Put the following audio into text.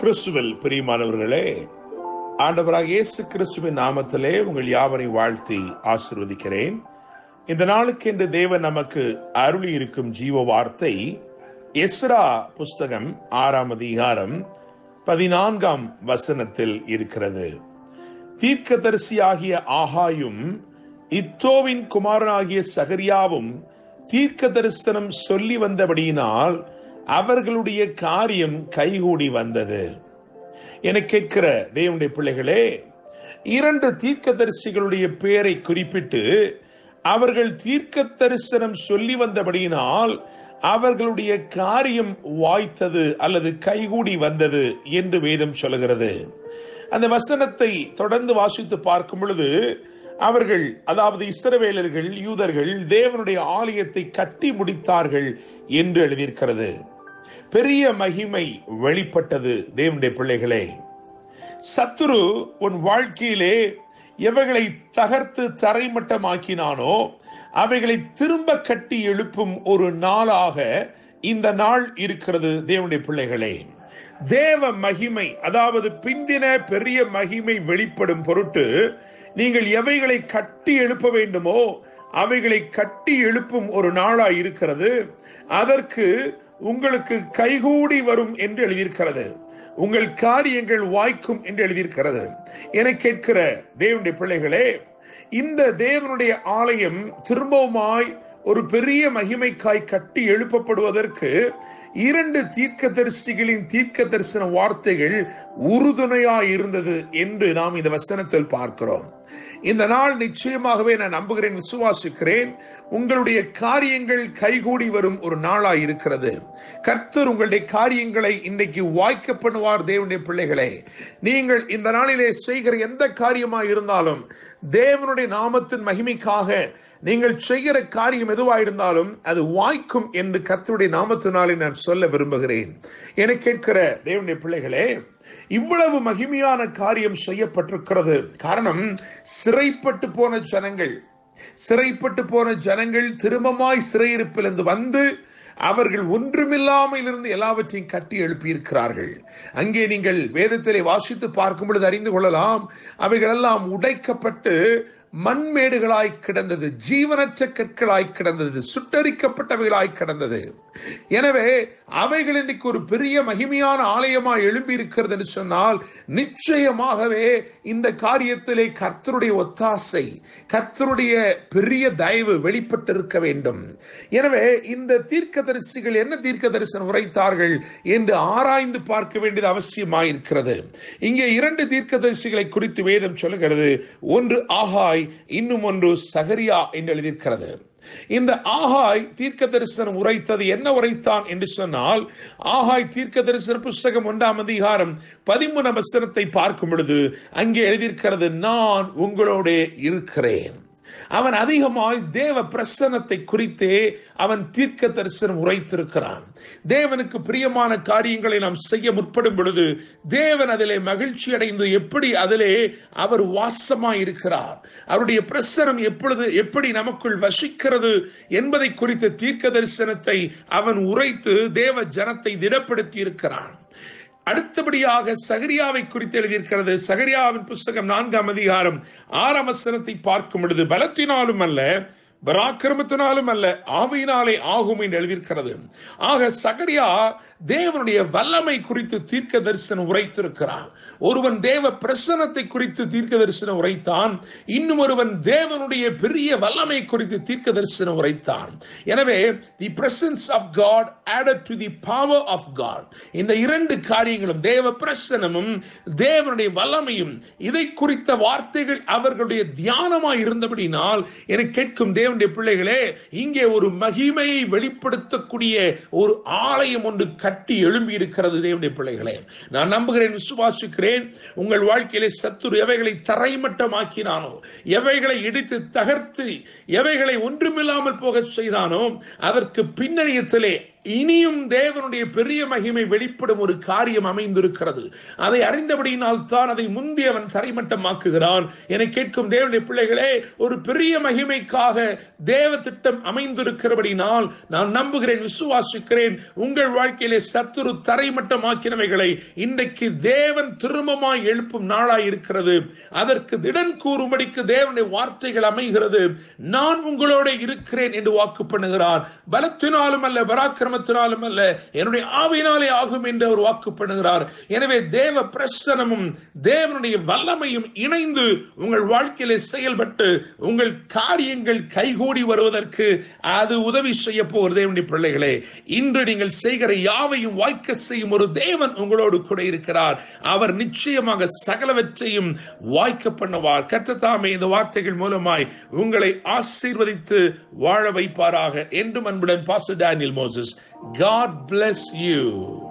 கிறிஸ்துவில் பிரியமானவர்களே, ஆண்டவராக இயேசு கிறிஸ்துவின் நாமத்திலே உங்கள் யாவரை வாழ்த்தி ஆசீர்வதிக்கிறேன். இந்த நாளுக்கு என்று தேவன் நமக்கு அருளி இருக்கும் ஜீவ வார்த்தை எஸ்ரா புஸ்தகம் 6ஆம் அதிகாரம் 14ஆம் வசனத்தில் இருக்கிறது. தீர்க்கதரிசியாகிய ஆகாயும் இத்தோவின் குமாரனாகிய சகரியாவும் தீர்க்க தரிசனம் சொல்லி வந்தபடியினால் அவர்களுடைய காரியம் கைகூடி வந்தது. என கேட்கிற தேவனுடைய பிள்ளைகளே, 2 தீர்க்கதரிசிகளுடைய பெயரை குறிப்பிட்டு அவர்கள் தீர்க்க தரிசனம் சொல்லி வந்தபடியினால் அவர்களுடைய காரியம் வாய்த்தது அல்லது கைகூடி வந்தது என்று வேதம் சொல்கிறது. அந்த வசனத்தை தொடர்ந்து வாசித்து பார்க்கும் பொழுது அவர்கள், அதாவது இஸ்ரவேலர்கள், யூதர்கள் தேவனுடைய ஆலயத்தை கட்டி முடித்தார்கள் என்று எழுதியிருக்கிறது. பெரிய மகிமை வெளிப்பட்டது. தேவனுடைய பிள்ளைகளே, சத்துரு உன் வாழ்க்கையிலே எவைகளை தகர்த்து தரைமட்டமாக்கினானோ அவைகளை திரும்ப கட்டி எழுப்பும் ஒரு நாளாக இந்த நாள் இருக்கிறது. தேவனுடைய பிள்ளைகளே, தேவ மகிமை, அதாவது பிந்தின பெரிய மகிமை வெளிப்படும் பொருட்டு நீங்கள் எவைகளை கட்டி எழுப்ப வேண்டுமோ அவைகளை கட்டி எழுப்பும் ஒரு நாளாய் இருக்கிறது. அதற்கு உங்களுக்கு கைகூடி வரும் என்று எழுதியிருக்கிறது. உங்கள் காரியங்கள் வாய்க்கும் என்று எழுதியிருக்கிறது. என கேட்கிற தேவனுடைய பிள்ளைகளே, இந்த தேவனுடைய ஆலயம் திரும்பவுமாய் ஒரு பெரிய மகிமைக்காய் கட்டி எழுப்பப்படுவதற்கு 2 தீர்க்கதரிசிகளின் தீர்க்க தரிசன வார்த்தைகள் உறுதுணையாய் இருந்தது என்று நாம் இந்த வசனத்தில் பார்க்கிறோம். இந்த நாள் நிச்சயமாகவே நான் நம்புகிறேன், விசுவாசிக்கிறேன், உங்களுடைய காரியங்கள் கைகூடி வரும் ஒரு நாளாய் இருக்கிறது. கர்த்தர் உங்களுடைய காரியங்களை இன்றைக்கு வாய்க்க பண்ணுவார். தேவனுடைய பிள்ளைகளே, நீங்கள் இந்த நாளிலே செய்கிற எந்த காரியமாய் இருந்தாலும் தேவனுடைய நாமத்தின் மகிமைக்காக நீங்கள் செய்கிற காரியம் எதுவாயிருந்தாலும் அது வாய்க்கும் என்று கர்த்தருடைய நாமத்தினாலே நான் சொல்ல விரும்புகிறேன். என கேட்கிற தேவனுடைய பிள்ளைகளே, இவ்வளவு மகிமையான காரியம் செய்யப்பட்டிருக்கிறது. காரணம், சிறைப்பட்டு போன ஜனங்கள் திரும்பமாய் சிறையிருப்பிலிருந்து வந்து அவர்கள் ஒன்றுமில்லாமல் இருந்து எல்லாவற்றையும் கட்டி எழுப்பியிருக்கிறார்கள். அங்கே நீங்கள் வேதத்திலே வாசித்து பார்க்கும் பொழுது அறிந்து கொள்ளலாம், அவைகள் எல்லாம் உடைக்கப்பட்டு மண்மேடுகளாய் கிடந்தது, ஜீவனற்ற கற்களாய் கிடந்தது, சுட்டரிக்கப்பட்டவைகளாய் கிடந்தது. எனவே அவைகள் இன்றைக்கு ஒரு பெரிய மகிமையான ஆலயமாய் எழும்பி இருக்கிறது என்று சொன்னால் நிச்சயமாகவே இந்த காரியத்திலே கர்த்தருடைய ஒத்தாசை, கர்த்தருடைய பெரிய தயவு வெளிப்பட்டிருக்க வேண்டும். எனவே இந்த தீர்க்கதரிசிகள் என்ன தீர்க்க தரிசனம் உரைத்தார்கள் என்று ஆராய்ந்து பார்க்க வேண்டியது அவசியமாயிருக்கிறது. இங்கே 2 தீர்க்கதரிசிகளை குறித்து வேதம் சொல்லுகிறது. ஒன்று ஆகாய், இன்னும் ஒன்று சகரியா என்று எழுதியிருக்கிறது. இந்த ஆகாய் தீர்க்க தரிசனம் உரைத்தது என்ன உரைத்தான் என்று சொன்னால், ஆகாய் தீர்க்க தரிசன புஸ்தகம் 1ஆம் அதிகாரம் 13ஆம் வசனத்தை பார்க்கும் பொழுது அங்கே எழுதியிருக்கிறது, நான் உங்களோட இருக்கிறேன். அவன் அதிகமாய் தேவ பிரசன்னத்தை குறித்தே அவன் தீர்க்க தரிசனம் உரைத்திருக்கிறான். தேவனுக்கு பிரியமான காரியங்களை நாம் செய்ய முற்படும் பொழுது தேவன் அதிலே மகிழ்ச்சி அடைந்து எப்படி அதிலே அவர் வாசமாய் இருக்கிறார், அவருடைய பிரசனம் எப்படி நமக்குள் வசிக்கிறது என்பதை குறித்த தீர்க்க தரிசனத்தை அவன் உரைத்து தேவ ஜனத்தை திடப்படுத்தி இருக்கிறான். அடுத்தபடியாக சகரியாவை குறித்து எழுதியிருக்கிறது. சகரியாவின் புஸ்தகம் 4ஆம் அதிகாரம் 6ஆம் வசனத்தை பார்க்கும் பொழுது, பலத்தினாலும் அல்ல, பராக்கிரமத்தினாலும் அல்ல, ஆவியினாலே ஆகும் என்று எழுதியிருக்கிறது. ஆக சகரியா தேவனுடைய வல்லமை குறித்து தீர்க்க தரிசனம் உரைத்திருக்கிறான். ஒருவன் தேவ பிரசன்னத்தை குறித்து தீர்க்க தரிசனம் உரைத்தான், இன்னும் ஒருவன் தேவனுடைய பெரிய வல்லமை குறித்து தீர்க்க தரிசனம் உரைத்தான். எனவே the presence of God added to the power of God, இந்த 2 காரியங்களும், தேவ பிரசன்னமும் தேவனுடைய வல்லமையும், இதை குறித்த வார்த்தைகள் அவர்களுடைய தியானமாய் இருந்தபடினால் எனக்கு கேட்கும் தேவனுடைய பிள்ளைகளே, இங்கே ஒரு மகிமையை வெளிப்படுத்தக்கூடிய ஒரு ஆலயம் ஒன்று கட்டி எழும்பி இருக்கிறது. தேவனுடைய பிள்ளைகளே, நான் நம்புகிறேன், விசுவாசிக்கிறேன், உங்கள் வாழ்க்கையிலே சத்துரு எவைகளை தரைமட்டமாக்கினானோ, எவைகளை இடித்து தகர்த்து, எவைகளை ஒன்றுமில்லாமல் போக செய்தானோ அதற்கு பின்னணியத்திலே இனியும் தேவனுடைய பெரிய மகிமை வெளிப்படும் ஒரு காரியம் அமைந்திருக்கிறது. அதை அறிந்தபடியினால் தான் அதை முந்தி அவன் தரைமட்டமாக்குகிறான். என கேட்கும் தேவனுடைய பிள்ளைகளே, ஒரு பெரிய மகிமைக்காக தேவ திட்டம் அமைந்திருக்கிறபடினால் நான் நம்புகிறேன், விசுவாசிக்கிறேன், உங்கள் வாழ்க்கையிலே சத்துரு தரைமட்டமாக்கினவைகளை இன்றைக்கு தேவன் திரும்பமாய் எழுப்பும் நாளாய் இருக்கிறது. அதற்கு திடன் கூறும்படிக்கு தேவனுடைய வார்த்தைகள் அமைகிறது. நான் உங்களோட இருக்கிறேன் என்று வாக்கு பண்ணுகிறார். பலத்தினாலும் அல்ல, பராக்கிரமத்தினாலும் அல்ல, என்னுடைய ஆவியினாலே ஆகும் என்று அவர் வாக்கு பண்ணுகிறார். எனவே தேவ பிரசன்னமும் தேவனுடைய வல்லமையும் இணைந்து உங்கள் வாழ்க்கையிலே செயல்பட்டு உங்கள் காரியங்கள் கைகூடி வருவதற்கு அது உதவி செய்ய போகிற தேவனுடைய பிள்ளைகளே, இன்று நீங்கள் செய்கிற யாவையும் வாய்க்க செய்யும் ஒரு தேவன் உங்களோடு கூட இருக்கிறார். அவர் நிச்சயமாக சகலவற்றையும் வாய்க்க பண்ணுவார். கர்த்தர் தாமே இந்த வார்த்தைகள் மூலமாய் உங்களை ஆசீர்வதித்து வாழ வைப்பாராக. என்றும் அன்புடன் pastor Daniel Moses. God bless you.